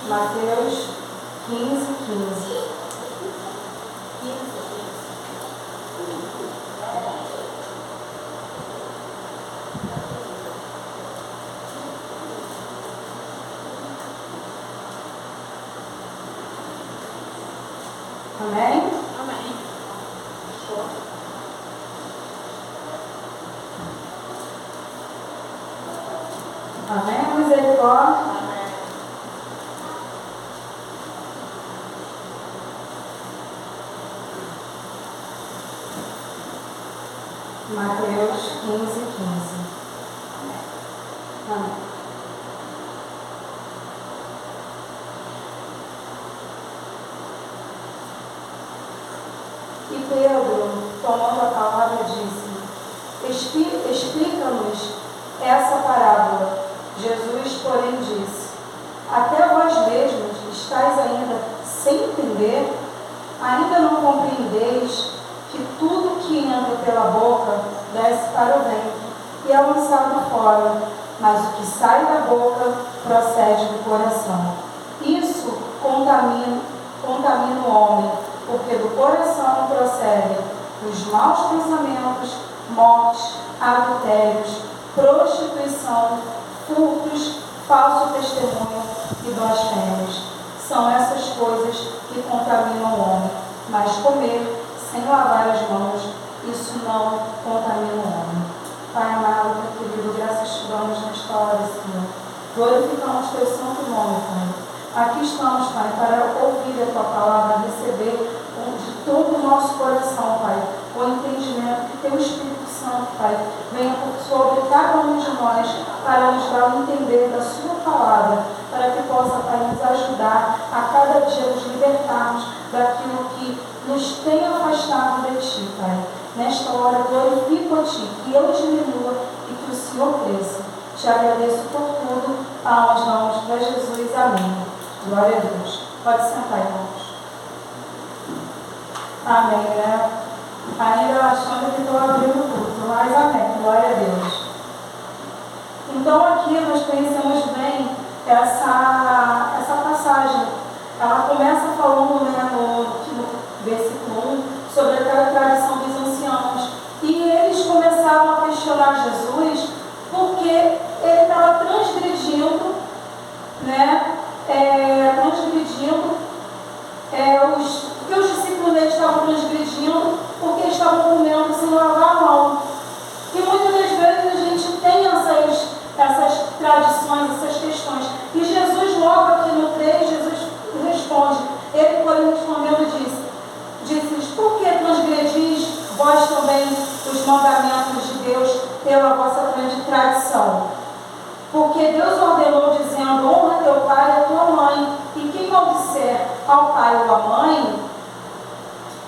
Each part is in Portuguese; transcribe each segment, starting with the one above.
Mateus 15:15. Amém? Amém. Amém, misericórdia. Amém. Mateus 15:15. Amém. E Pedro, tomando a palavra, disse: Explica-nos essa parábola. Jesus, porém, disse: Até vós mesmos estáis ainda sem entender? Ainda não compreendeis que tudo que entra pela boca desce para o ventre e é lançado fora, mas o que sai da boca procede do coração. Isso contamina o homem, porque do coração procedem os maus pensamentos, mortes, adultérios, prostituição, furtos, falso testemunho e blasfêmias. São essas coisas que contaminam o homem, mas comer sem lavar as mãos, isso não contamina o homem. Pai amado, Pai querido, graças te damos nesta hora, Senhor. Glorificamos teu santo nome, Pai. Aqui estamos, Pai, para ouvir a tua palavra, receber de todo o nosso coração, Pai, o entendimento que teu Espírito Santo, Pai, venha por sobre cada um de nós para nos dar o entender da sua palavra, para que possa, Pai, nos ajudar a cada dia nos libertarmos daquilo que nos tem afastado de Ti, Pai. Nesta hora, glorifico a Ti, que eu diminua e que o Senhor cresça. Te agradeço por tudo, palmas na mão de Jesus, amém. Glória a Deus. Pode sentar, irmãos. Amém, né? Ainda achando que estou abrindo tudo, mas amém. Glória a Deus. Então, aqui nós conhecemos bem essa passagem. Ela começa falando, né, no versículo 1, sobre aquela tradição dos anciãos. E eles começaram a questionar Jesus porque ele estava transgredindo, né? Porque os discípulos dele estavam transgredindo porque estavam comendo sem lavar a mão. E muitas das vezes a gente tem essas tradições, essas questões. E Jesus, logo aqui no 3, Jesus responde. Ele, porém, respondendo, disse-lhes: Por que transgredis vós também os mandamentos de Deus pela vossa grande tradição? Porque Deus ordenou, dizendo: honra teu pai e a tua mãe, e quem maldisser ao pai ou à mãe,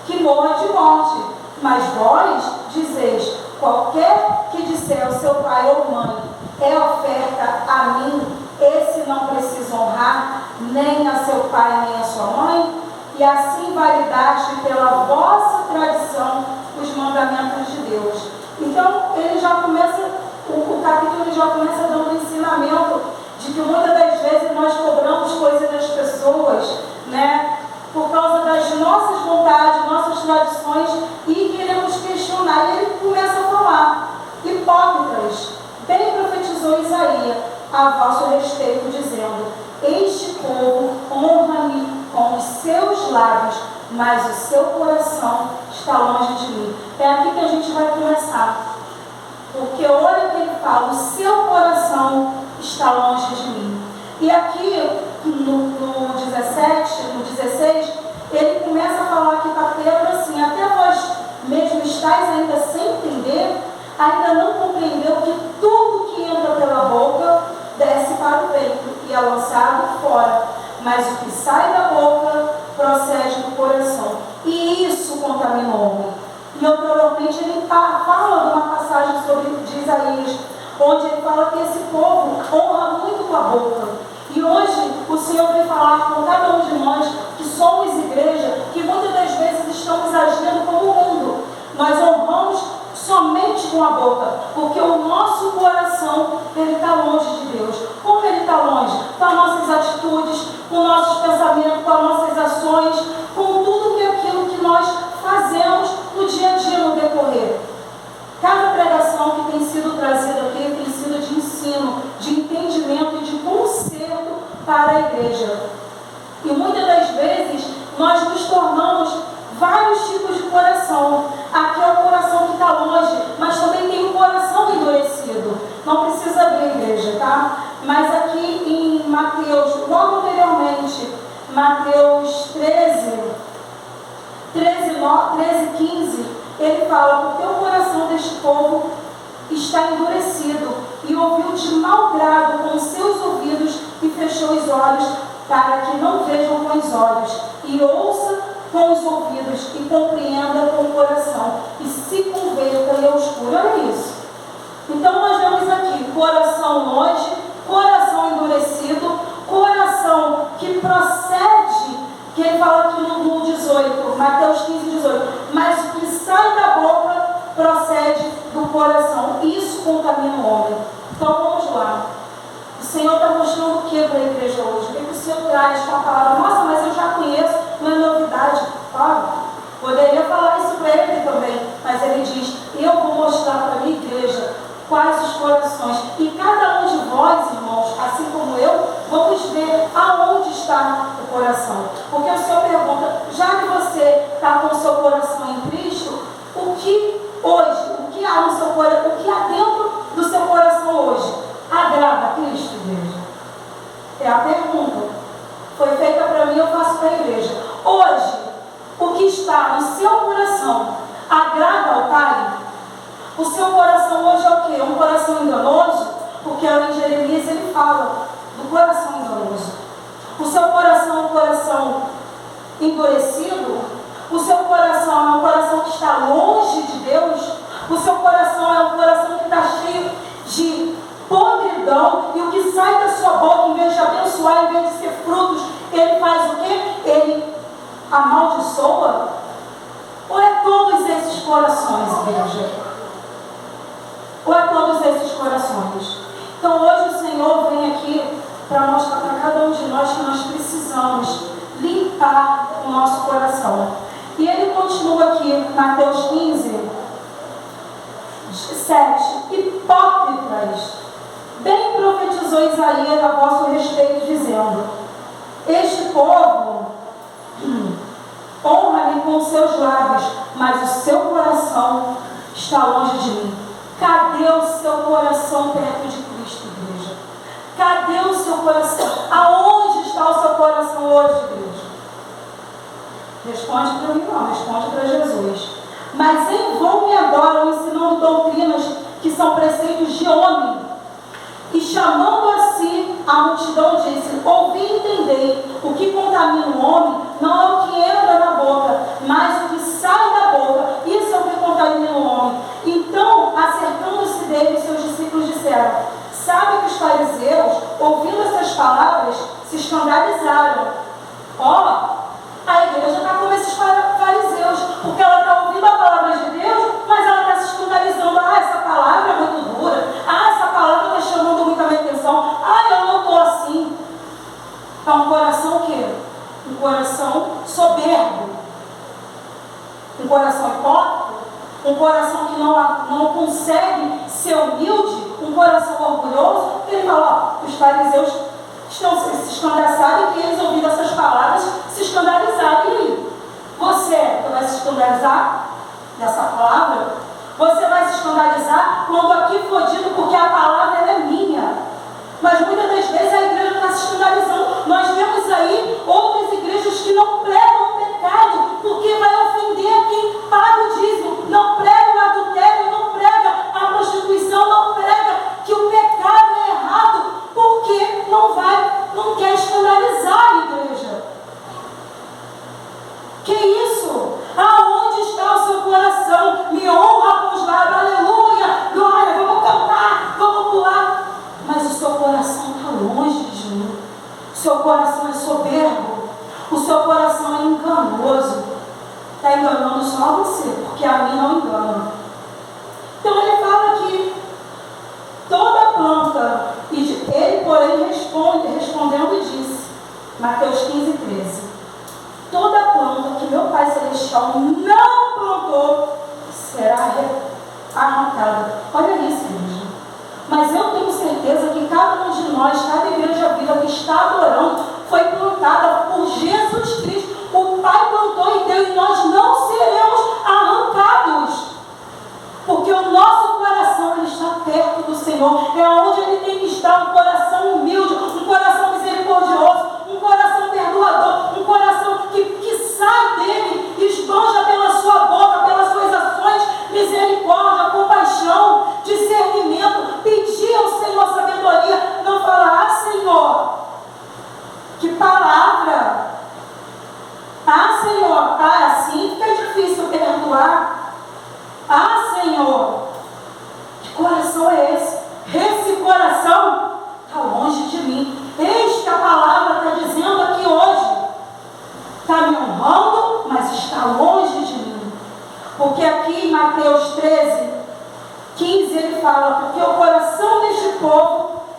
que morra de morte. Mas vós dizeis: qualquer que disser ao seu pai ou mãe, é oferta a mim, esse não precisa honrar nem a seu pai nem a sua mãe, e assim validaste pela vossa tradição os mandamentos de Deus. Então, ele já começa, o capítulo já começa dando um ensinamento de que muitas das vezes nós cobramos coisas das pessoas, né, por causa das nossas vontades, nossas tradições, e queremos questionar. E ele começa a falar: hipócritas, bem profetizou Isaías a vosso respeito, dizendo: este povo honra-me com os seus lábios, mas o seu coração está longe de mim. É aqui que a gente vai começar. Porque olha o que ele fala: o seu coração está longe de mim. E aqui no 17, no 16, ele começa a falar aqui para Pedro assim: até vós mesmo estáis ainda sem entender, ainda não compreendeu que tudo que entra pela boca desce para o ventre e é lançado fora, mas o que sai da boca procede do coração, e isso contamina o homem. E anteriormente ele fala de uma passagem de Isaías, onde ele fala que esse povo honra muito com a boca. E hoje o Senhor vem falar com cada um de nós que somos igreja, que muitas das vezes estamos agindo como o mundo. Nós honramos somente com a boca, porque o nosso coração, ele está longe de Deus. Como ele está longe? Com as nossas atitudes, com precisa abrir a igreja, tá? Mas aqui em Mateus, logo anteriormente, Mateus 13:15, ele fala: porque o coração deste povo está endurecido, e ouviu de mau grado com os seus ouvidos, e fechou os olhos, para que não vejam com os olhos, e ouça com os ouvidos, e compreenda com o coração, e se converta e é escuro. Olha isso. Então nós vemos aqui coração longe, coração endurecido, coração que procede, que ele fala aqui no 18, Mateus 15:18, mas o que sai da boca procede do coração. Isso contamina o homem. Então vamos lá. O Senhor está mostrando o que para a igreja hoje? O que o Senhor traz com a palavra? Nossa, mas eu já conheço, não é novidade. Poderia falar isso para ele também, mas ele diz: eu vou mostrar para a minha igreja quais os corações. E cada um de vós, irmãos, assim como eu, vamos ver aonde está o coração. Porque o Senhor pergunta: já que você está com o seu coração em Cristo, o que hoje, o que há no seu coração, o que há dentro do seu coração hoje, agrada a Cristo, igreja? É a pergunta. Foi feita para mim, eu faço para a igreja. Hoje, o que está no seu coração agrada ao Pai? O seu coração hoje é o quê? Um coração enganoso? Porque em Jeremias ele fala do coração enganoso. O seu coração é um coração endurecido? O seu coração é um coração que está longe de Deus? O seu coração é um coração que está cheio de podridão, e o que sai da sua boca, em vez de abençoar, em vez de ser frutos, ele faz o quê? Ele amaldiçoa? Ou é todos esses corações, igreja? Ou é todos esses corações? Então hoje o Senhor vem aqui para mostrar para cada um de nós que nós precisamos limpar o nosso coração. E ele continua aqui, Mateus 15, 7. Hipócritas, bem profetizou Isaías a vosso respeito, dizendo: este povo honra-me com os seus lábios, mas o seu coração está longe de mim. Cadê o seu coração perto de Cristo, igreja? Cadê o seu coração? Aonde está o seu coração hoje, igreja? Responde para mim, não, responde para Jesus. Mas em vão me adoram, ensinando doutrinas que são preceitos de homem. E chamando a si, a multidão disse: ouvi e entendei, o que contamina o homem não é o que entra na boca, mas o que sai da boca. Isso é o que contamina o homem. Então, acercando-se dele, seus discípulos disseram: sabe que os fariseus, ouvindo essas palavras, se escandalizaram. A igreja está como esses fariseus, porque ela está ouvindo a palavra de Deus, mas ela está se escandalizando. Essa palavra é muito dura. Essa palavra está chamando muito a minha atenção. Eu não estou assim. É um coração o quê? Um coração soberbo. Um coração hipócrita. Um coração que não consegue ser humilde. Um coração orgulhoso. Ele fala: os fariseus estão se escandalizaram, e eles ouvindo essas palavras se escandalizaram. E aí? Você vai se escandalizar dessa palavra? Você vai se escandalizar quando aqui for dito, porque a palavra ela é minha. Mas muitas das vezes a igreja está se escandalizando. Nós vemos aí outras igrejas que não pregam o pecado, porque vai ofender quem paga o dízimo. Não prega o adultério, não prega a prostituição, não prega que o pecado é errado, porque não quer escandalizar a igreja. Que isso? Aonde está o seu coração? Me honra com os lábios, aleluia, glória, vamos cantar, vamos pular. Mas o seu coração está longe de mim. O seu coração é soberbo. O seu coração é enganoso. Está enganando só a você, porque a mim não engana. Então ele fala que toda planta, ele porém respondendo disse, Mateus 15:13, toda planta que meu Pai Celestial não plantou será arrancada. Olha isso, igreja. Mas eu tenho certeza que cada um de nós, cada igreja viva que está adorando, foi plantada por Jesus Cristo. O Pai plantou e deu, e nós não seremos arrancados. Porque o nosso coração ele está perto do Senhor. É onde Ele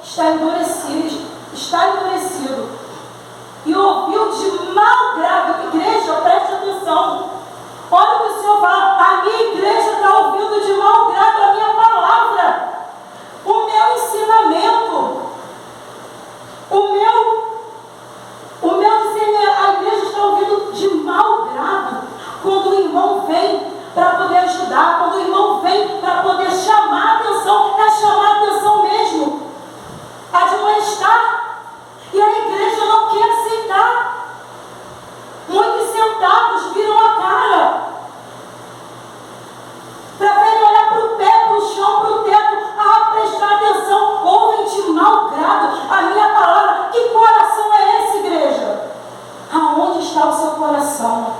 está endurecido e ouviu de mau grado. Igreja, preste atenção. Olha o que o Senhor fala: a minha igreja está ouvindo de mau grado a minha palavra, o meu ensinamento, o meu discernimento. A igreja está ouvindo de mau grado quando o irmão vem para poder ajudar, quando o irmão vem para poder chamar a atenção, é chamar a atenção mesmo, admoestar. E a igreja não quer aceitar. Muitos sentados viram a cara, para verem olhar para o pé, para o chão, para o teto, a prestar atenção, ouvem de mau grado a minha palavra. Que coração é esse, igreja? Aonde está o seu coração?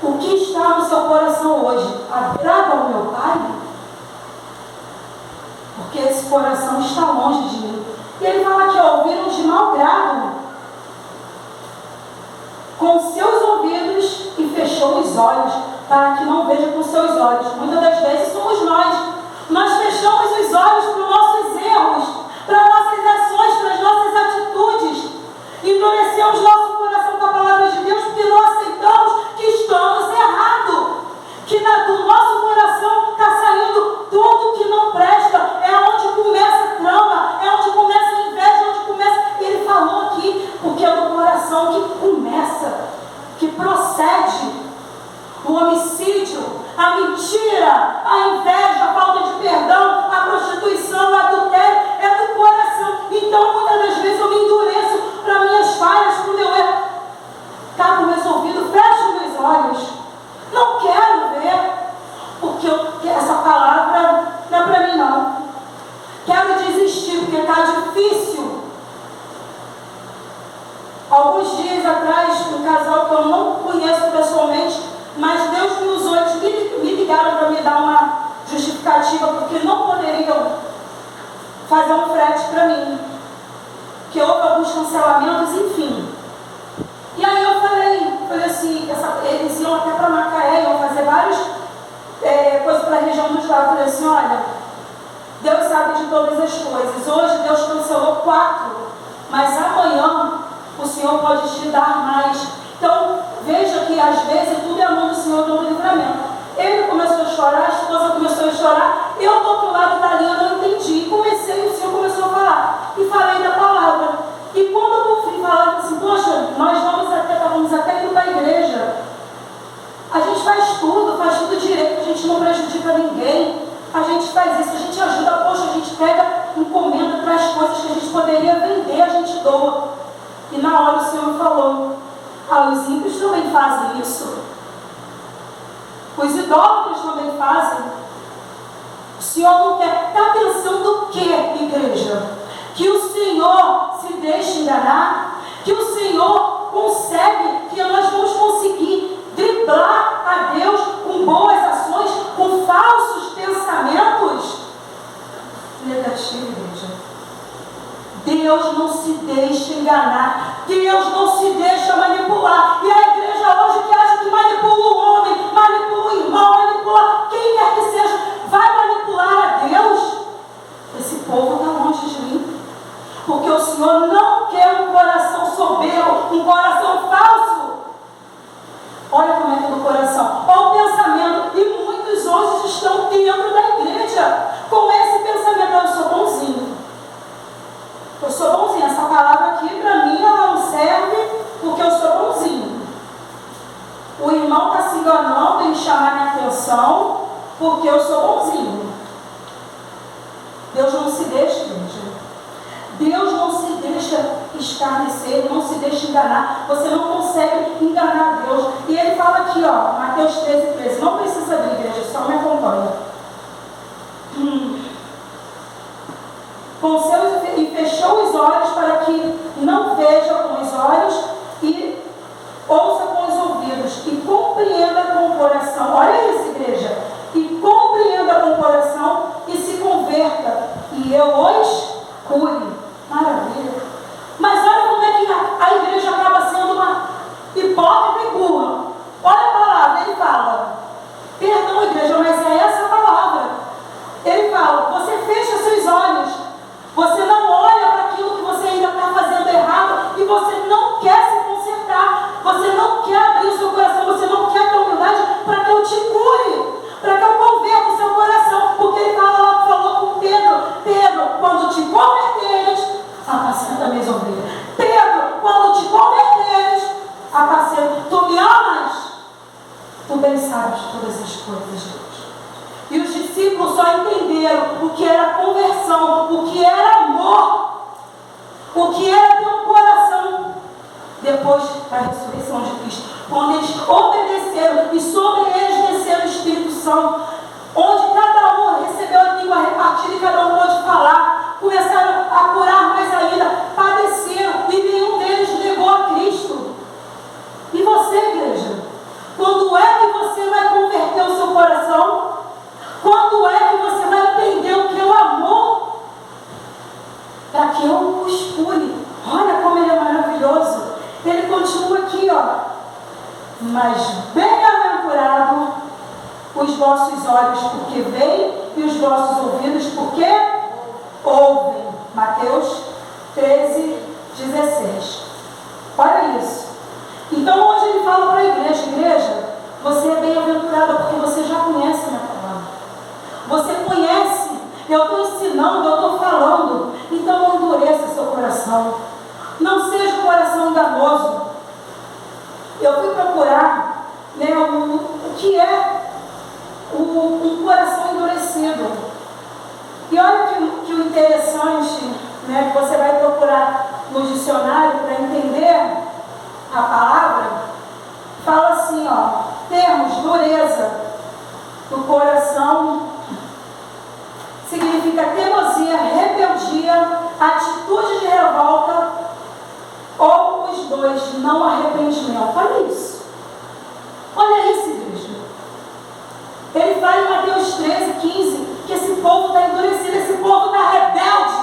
O que está no seu coração hoje? Agrada ao meu Pai? Porque esse coração está longe de mim. E ele fala aqui, ó, ouviram de mau grado com seus ouvidos e fechou os olhos, para que não veja com seus olhos. Muitas das vezes somos nós. Nós fechamos os olhos para os nossos erros, para nossas ações, para as nossas atitudes. Endurecemos nosso coração com a palavra de Deus, porque não aceitamos que estamos errados. Que do nosso coração está saindo tudo que não presta. É onde começa a trama, é onde começa a inveja, é onde começa. Ele falou aqui, porque é do coração que começa, que procede o homicídio, a mentira, a inveja, a falta de perdão, a prostituição, o adultério. É do coração. Então, muitas das vezes eu me endureço para minhas falhas, para o meu erro. Tapo meus ouvidos, fecho meus olhos. Não quero ver, porque essa palavra não é para mim, não. Quero desistir, porque está difícil. Alguns dias atrás, um casal que eu não conheço pessoalmente, mas Deus me usou, eles me ligaram para me dar uma justificativa, porque não poderiam fazer um frete para mim, que houve alguns cancelamentos, enfim. E aí eu falei assim, eles iam até para Macaé, iam fazer várias coisas para a região dos lados. Eu falei assim, olha, Deus sabe de todas as coisas. Hoje Deus cancelou 4, mas amanhã o Senhor pode te dar mais. Então, veja que às vezes tudo é a mão do Senhor do livramento. Ele começou a chorar, a esposa começou a chorar, eu do outro lado da linha não entendi. Comecei, o Senhor começou a falar, e falei da palavra. E quando eu fui falar assim, poxa, nós estávamos até indo para a igreja. A gente faz tudo direito, a gente não prejudica ninguém. A gente faz isso, a gente ajuda, poxa, a gente pega, encomenda, traz coisas que a gente poderia vender, a gente doa. E na hora o Senhor me falou, os ímpios também fazem isso. Os idólatras também fazem. O Senhor não quer. Está pensando o que, igreja? Que o Senhor se deixe enganar? Que o Senhor consegue, que nós vamos conseguir driblar a Deus com boas ações, com falsos pensamentos? Negativo, igreja. Deus não se deixa enganar. Deus não se deixa manipular. E a igreja hoje que acha que manipula o homem, manipula o irmão, manipula quem quer que seja, vai manipular a Deus? Esse povo está longe de mim. Porque o Senhor não quer um coração soberbo, um coração falso. Olha como é que é do coração. Olha o pensamento. E muitos hoje estão dentro da igreja com esse pensamento. Eu sou bonzinho. Eu sou bonzinho. Essa palavra aqui, para mim, ela não serve porque eu sou bonzinho. O irmão está se enganando em chamar minha atenção porque eu sou bonzinho. Deus não se deixa, gente. Deus não se deixa escarnecer, não se deixa enganar. Você não consegue enganar Deus. E ele fala aqui, ó, Mateus 13:13. Não precisa abrir, igreja, só me acompanha. E fechou os olhos para que não veja com os olhos e ouça com os ouvidos e compreenda com o coração. Olha isso, igreja. E compreenda com o coração e se converta. E eu os cure. Maravilha. Mas olha como é que a igreja acaba sendo uma hipócrita e burra. Olha a palavra, ele fala. Perdão, igreja, mas é essa a palavra. Ele fala, você fecha seus olhos. Você não que era conversão, o que era amor, o que era ter um coração. Depois da ressurreição de Cristo, quando eles obedeceram e sobre eles desceu o Espírito Santo, onde cada um recebeu a língua repartida e cada um pôde falar, começaram a curar mais ainda, padeceram e nenhum deles negou a Cristo. E você, igreja, quando é que você vai converter o seu coração? Quando é que você vai entender o que é o amor? Para que eu os cure. Olha como ele é maravilhoso. Ele continua aqui, ó. Mas bem-aventurado os vossos olhos porque veem e os vossos ouvidos porque ouvem. Mateus 13, 16. Olha isso. Então hoje ele fala para a igreja: igreja, você é bem-aventurada porque você já conhece a minha palavra. Você conhece, eu estou ensinando, eu estou falando. Então não endureça seu coração. Não seja um coração enganoso. Eu fui procurar, né, o que é um coração endurecido. E olha que o interessante, né, que você vai procurar no dicionário para entender a palavra, fala assim, ó, termos dureza do coração significa teimosia, rebeldia, atitude de revolta ou os dois, não arrependimento. Olha isso. Olha isso, igreja. Ele fala em Mateus 13, 15 que esse povo está endurecido, esse povo está rebelde,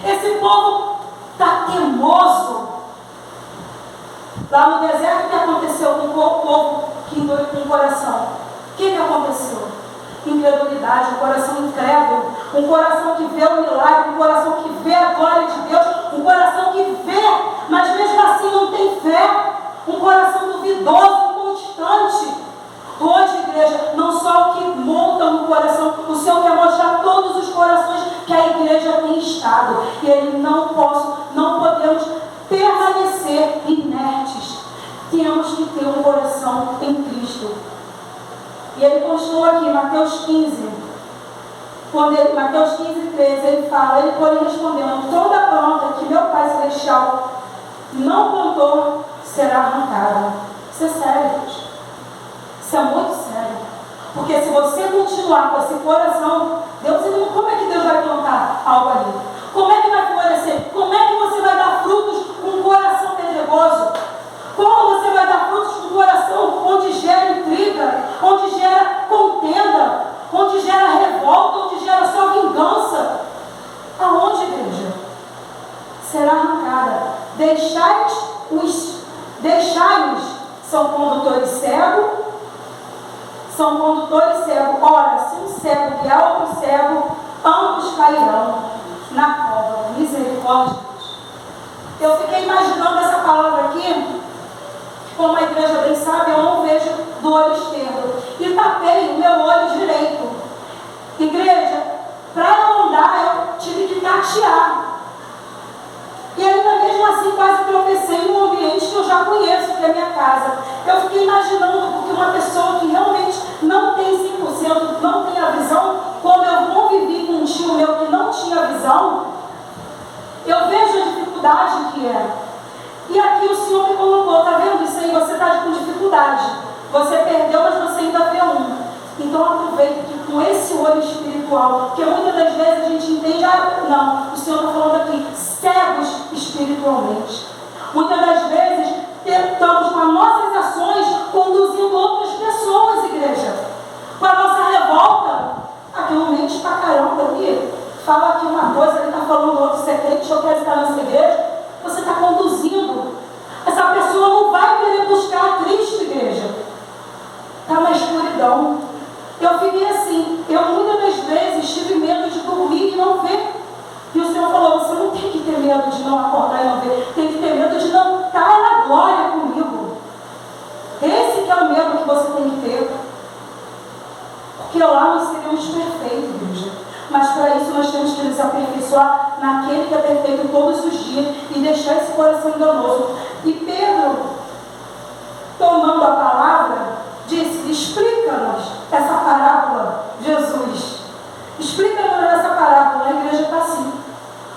esse povo está teimoso. Lá no deserto, o que aconteceu com o povo que endurece com o coração? O que aconteceu? Incredulidade, um coração incrédulo, um coração que vê o milagre, um coração que vê a glória de Deus, um coração que vê, mas mesmo assim não tem fé, um coração duvidoso, inconstante. Hoje, igreja, não só o que monta no coração, o Senhor quer mostrar todos os corações que a igreja tem estado, e Ele não podemos permanecer inertes. Temos que ter um coração em Cristo. E ele continua aqui, Mateus 15. Mateus 15, 13, ele fala, ele porém respondendo: toda planta que meu Pai Celestial não plantou será arrancada. Isso é sério, gente. Isso é muito sério. Porque se você continuar com esse coração, como é que Deus vai plantar algo ali? Como é que vai florescer? Como é que você vai dar frutos com um coração pedregoso? Como você vai dar frutos com um coração onde gera intriga, onde gera contenda, onde gera revolta, onde gera só vingança? Aonde, igreja? Será arrancada. Deixai-os, são condutores cegos. São condutores cegos. Ora, se um cego guiar outro cego, ambos cairão na cova. Misericórdia. Eu fiquei imaginando essa palavra aqui. Como a igreja bem sabe, eu não vejo do olho esquerdo. E tapei o meu olho direito. Igreja, para eu andar, eu tive que tatear. E ainda mesmo assim quase tropecei em um ambiente que eu já conheço, que é a minha casa. Eu fiquei imaginando, porque uma pessoa que realmente não tem 100%, não tem a visão, quando eu convivi com um tio meu que não tinha visão, eu vejo a dificuldade que é. E aqui o Senhor me colocou, está vendo isso aí? Você está com dificuldade. Você perdeu, mas você ainda vê um. Então aproveite que com esse olho espiritual, porque muitas das vezes a gente entende, não, o Senhor está falando aqui, cegos espiritualmente. Muitas das vezes tentamos com as nossas ações conduzindo outras pessoas, igreja. Com a nossa revolta, aquilo mente pra caramba ali. Fala aqui uma coisa, ele está falando outro secreto, eu quero estar nessa igreja. Você está conduzindo. Essa pessoa não vai querer buscar a Cristo, igreja. Está na escuridão. Eu fiquei assim. Eu muitas das vezes tive medo de dormir e não ver. E o Senhor falou: você não tem que ter medo de não acordar e não ver. Tem que ter medo de não estar na glória comigo. Esse que é o medo que você tem que ter. Porque lá nós seremos perfeitos, igreja. Mas para isso nós temos que nos aperfeiçoar naquele que é perfeito todos os dias e deixar esse coração enganoso. E Pedro, tomando a palavra, disse: explica-nos essa parábola, Jesus. Explica-nos essa parábola. parábola, a igreja está assim.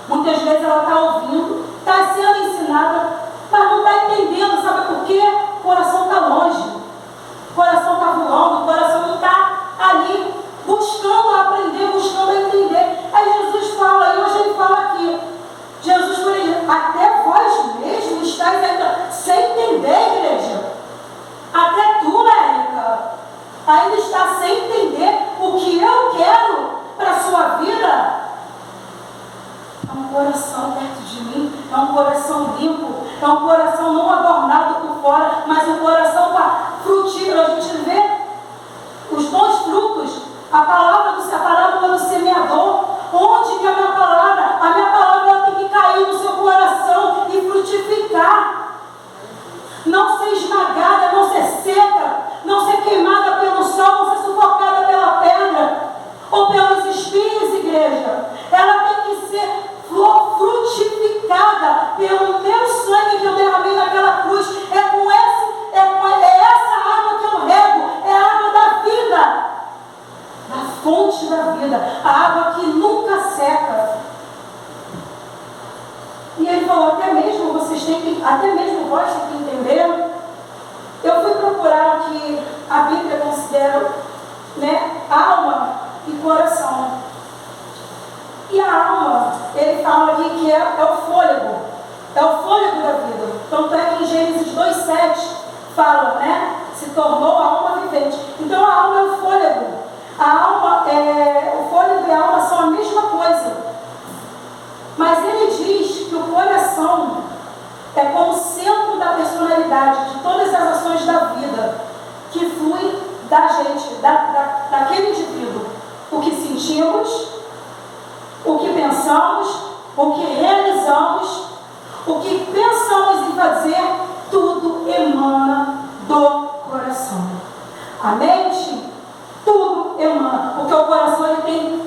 Muitas vezes ela está ouvindo, está sendo ensinada, mas não está entendendo, sabe por quê? O coração está longe, o coração está voando, o coração não está ali buscando aprender, buscando entender. Aí Jesus fala, e hoje ele fala aqui, Jesus por ele, até vós mesmos estáis ainda sem entender, igreja. Até tu, Érica, ainda está sem entender o que eu quero para a sua vida. É um coração perto de mim, é um coração limpo, é um coração não adornado por fora, mas um coração frutífero. A gente vê os bons frutos, a parábola do semeador. Onde que a minha palavra ela tem que cair no seu coração e frutificar. Não ser esmagada, não ser seca, não ser queimada pelo sol, não ser sufocada pela pedra ou pelos espinhos, igreja. Ela tem que ser frutificada pelo meu sangue que eu derramei naquela cruz. É essa água que eu rego, é a água da vida, da fonte da vida, a água que nunca seca. E ele falou, até mesmo vós têm que entender. Eu fui procurar o que a Bíblia considera, alma e coração. E a alma, ele fala aqui que é o fôlego da vida. Tanto é que em Gênesis 2,7 fala, se tornou a alma vivente. Então a alma é o fôlego. O fôlego e a alma são a mesma coisa. Mas ele diz que o coração é como centro da personalidade, de todas as ações da vida, que flui da gente, daquele indivíduo. O que sentimos, o que pensamos, o que realizamos, o que pensamos em fazer, tudo emana do coração. A mente, tudo emana, porque o coração ele tem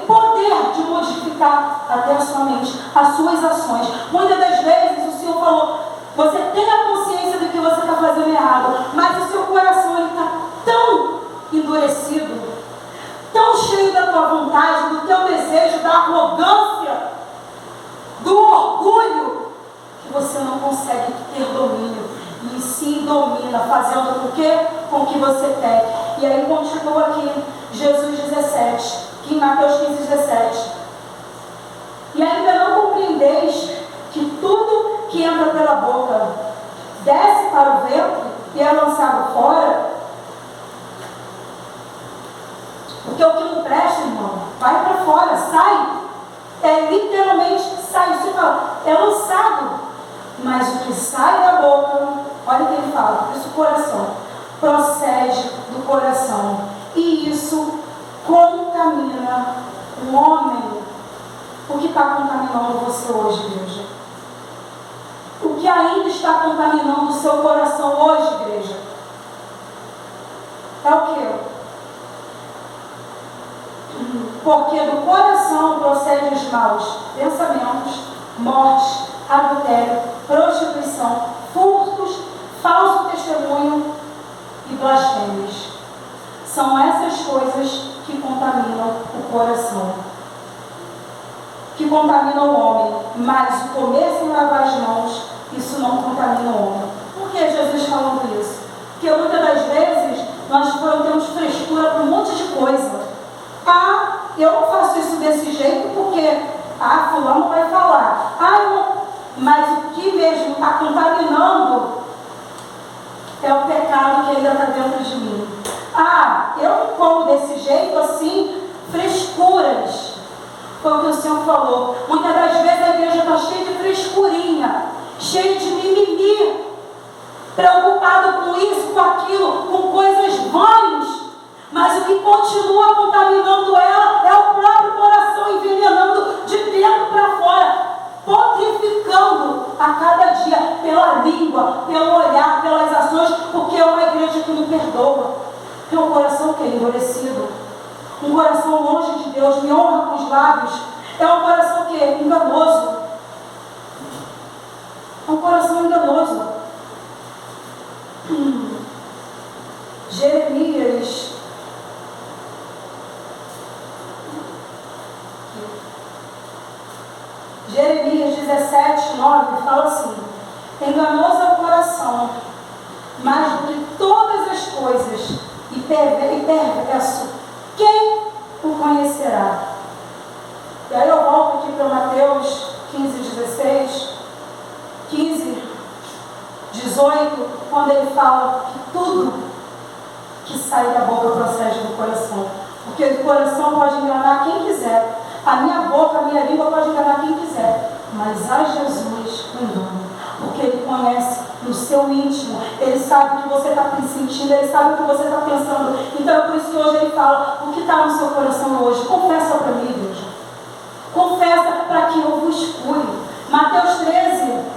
poder de modificar até a sua mente, as suas ações. Muitas das vezes o Senhor falou, você tem a consciência de que você está fazendo errado, mas o seu coração está tão endurecido, tão cheio da tua vontade, do teu desejo, da arrogância, do orgulho, que você não consegue ter domínio. E se domina, fazendo com que você pegue. E aí continua aqui, Jesus 17, que em Mateus 15:17. E ainda não compreendeis que tudo que entra pela boca desce para o ventre e é lançado fora? Porque o que não presta, irmão, vai para fora, sai. Literalmente sai. Você fala, é lançado. Mas o que sai da boca, olha o que ele fala, isso o coração, procede do coração. E isso contamina o homem. O que está contaminando você hoje, igreja? O que ainda está contaminando o seu coração hoje, igreja? É o quê? Porque do coração procedem os maus pensamentos, morte, adultério, prostituição, furtos, falso testemunho e blasfêmias. São essas coisas que contaminam o coração, que contaminam o homem. Mas o comer sem lavar as mãos, isso não contamina o homem. Por que Jesus falando isso? Porque muitas das vezes nós temos frescura para um monte de coisa. Eu não faço isso desse jeito porque fulano vai falar. Mas o que mesmo está contaminando é o pecado que ainda está dentro de mim. Eu não como desse jeito assim, frescuras. Foi o que o Senhor falou. Muitas das vezes a igreja está cheia de frescurinha, cheia de mimimi, preocupado com isso, com aquilo, com coisas vãs. Mas o que continua contaminando ela é o próprio coração, envenenando de dentro para fora, putreficando a cada dia pela língua, pelo olhar, pelas ações, porque é uma igreja que não perdoa. É um coração que é endurecido, um coração longe de Deus, me honra com os lábios. É um coração que é enganoso. É um coração enganoso. Jeremias Jeremias 17, 9 fala assim: enganoso é o coração, mais do que todas as coisas, e perverso, quem o conhecerá? E aí eu volto aqui para Mateus 15, 18, quando ele fala que tudo que sai da boca procede do coração. Porque o coração pode enganar quem quiser. A minha boca, a minha língua pode enganar quem quiser. Mas a Jesus não engana. Porque Ele conhece no seu íntimo. Ele sabe o que você está sentindo. Ele sabe o que você está pensando. Então é por isso que hoje Ele fala: o que está no seu coração hoje? Confessa para mim, igreja. Confessa para que eu vos cure. Mateus 13,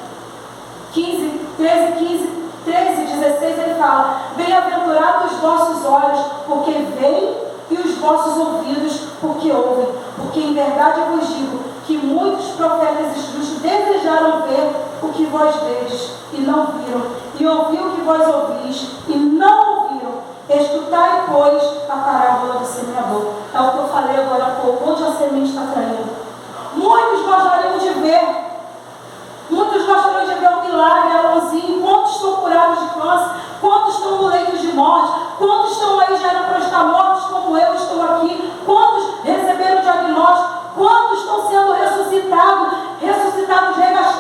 16, ele fala: bem-aventurados os vossos olhos, porque veem, e os vossos ouvidos, porque ouvem. Porque em verdade eu vos digo que muitos profetas justos desejaram ver o que vós vedes e não viram, e ouvir o que vós ouvis e não ouviram. Escutai, pois, a parábola do semeador. É o que eu falei agora há pouco, onde a semente está caindo. Muitos gostariam de ver. Muitos gostariam de ver um milagre, Alãozinho. Quantos estão curados de câncer? Quantos estão no leito de morte? Quantos estão aí já eram para estar mortos, como eu estou aqui? Quantos receberam o diagnóstico? Quantos estão sendo ressuscitados,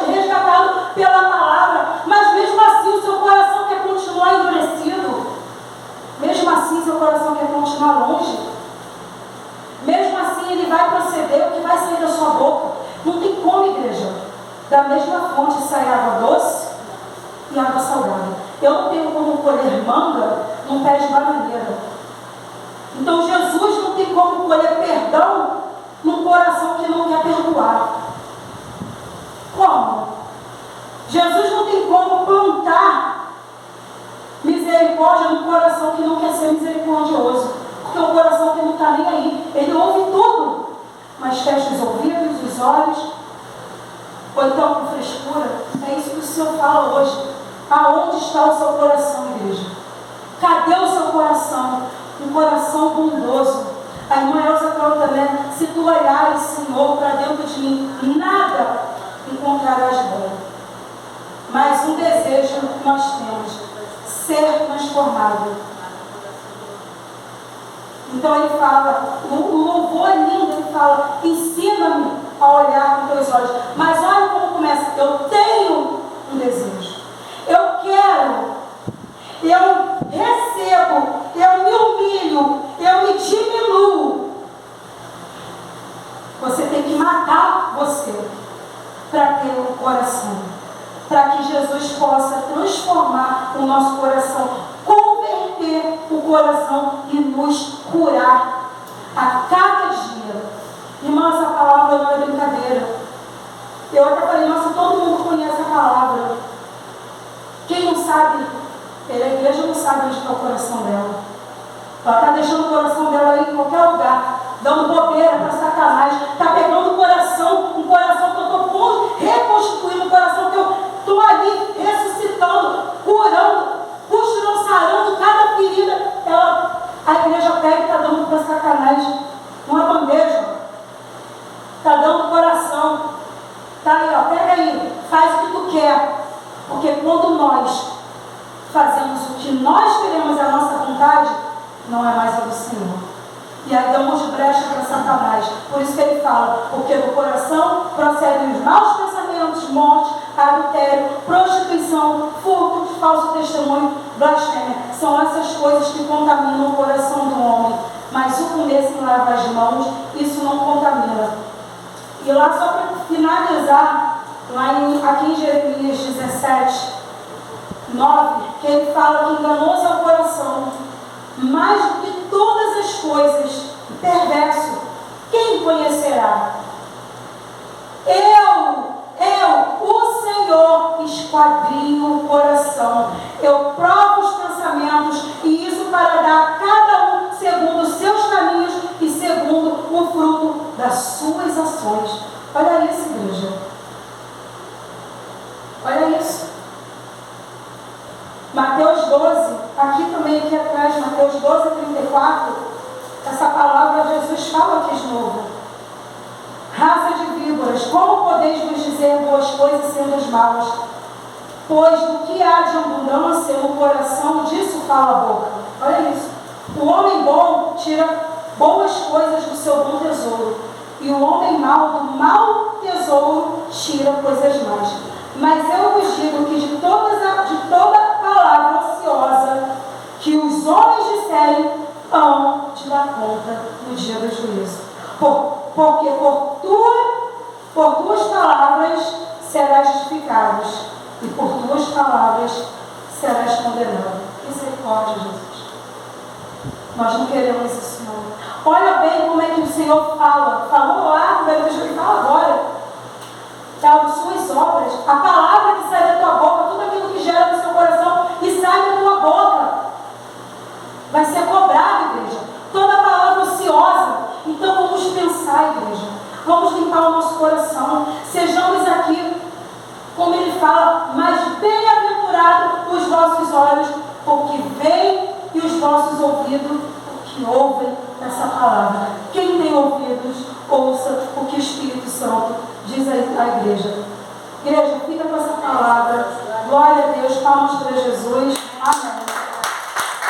resgatados pela palavra? Mas mesmo assim o seu coração quer continuar endurecido. Mesmo assim seu coração quer continuar longe. Mesmo assim ele vai proceder, o que vai sair da sua boca? Não tem como, igreja. Da mesma fonte sai água doce e água salgada. Eu não tenho como colher manga num pé de bananeira. Então Jesus não tem como colher perdão num coração que não quer perdoar. Como? Jesus não tem como plantar misericórdia num coração que não quer ser misericordioso. Porque é um coração que não está nem aí. Ele ouve tudo, mas fecha os ouvidos, os olhos, ou então com frescura. É isso que o Senhor fala hoje. Aonde está o seu coração, igreja? Cadê o seu coração? Um coração bondoso. A irmã Elza canta, né? Se tu olhares, Senhor, para dentro de mim, nada encontrarás bom. Mas um desejo que nós temos: ser transformado. Então ele fala, o louvor é lindo, ele fala: ensina-me a olhar com teus olhos. Mas olha como começa: eu tenho um desejo, eu quero, eu recebo, eu me humilho, eu me diminuo. Você tem que matar você para ter um coração, para que Jesus possa transformar o nosso coração, converter o coração e nos curar a cada dia. Irmã, essa palavra não é brincadeira. Eu até falei: nossa, todo mundo conhece a palavra. Quem não sabe, a igreja não sabe onde está o coração dela. Ela está deixando o coração dela aí em qualquer lugar, dando bobeira para sacanagem. Está pegando o coração, um coração que eu estou reconstituindo, um coração que eu estou ali ressuscitando, curando, costurando, sarando cada ferida. A igreja pega e está dando para sacanagem, uma bandeja. Está dando coração. Está aí, ó, pega aí, faz o que tu quer. Porque quando nós fazemos o que nós queremos, a nossa vontade, não é mais a do Senhor. E aí damos brecha para Satanás. Por isso que ele fala: porque do coração procedem os maus pensamentos, morte, adultério, prostituição, furto, falso testemunho, blasfêmia. São essas coisas que contaminam o coração do homem. Mas o comer sem lavar as mãos, isso não contamina. E lá, só para finalizar, aqui em Jeremias 17, 9, que ele fala que enganoso é o coração, mais do que todas as coisas, perverso, quem conhecerá? O Senhor, esquadrinho o coração. Eu provo os pensamentos, e isso para dar a cada um segundo os seus caminhos e segundo o fruto das suas ações. Olha isso, igreja. Olha isso. Mateus 12, aqui também, aqui atrás, Mateus 12, 34, essa palavra Jesus fala aqui de novo. Raça de víboras, Escrituras: como podeis vos dizer boas coisas sendo os maus? Pois do que há de abundância no coração, disso fala a boca. Olha isso. O homem bom tira boas coisas do seu bom tesouro, e o homem mau do mau tesouro tira coisas más. Mas eu vos digo que de toda palavra ociosa que os homens disserem, hão de dar conta no dia do juízo. Porque por tuas palavras serás justificado, e por tuas palavras serás condenado. Misericórdia, Jesus. Nós não queremos isso, não. Olha bem como é que o Senhor fala. Falou lá no primeiro texto, ele fala agora. Das suas obras, a palavra que sai da tua boca, tudo aquilo que gera no seu coração e sai da tua boca, vai ser cobrado, igreja. Toda palavra ociosa. Então vamos pensar, igreja. Vamos limpar o nosso coração. Sejamos aqui, como ele fala, mas bem-aventurados os vossos olhos, porque veem, e os vossos ouvidos, que ouvem essa palavra. Quem tem ouvidos, ouça o que o Espírito Santo diz à igreja. Igreja, fica com essa palavra. Glória a Deus, palmas para Jesus.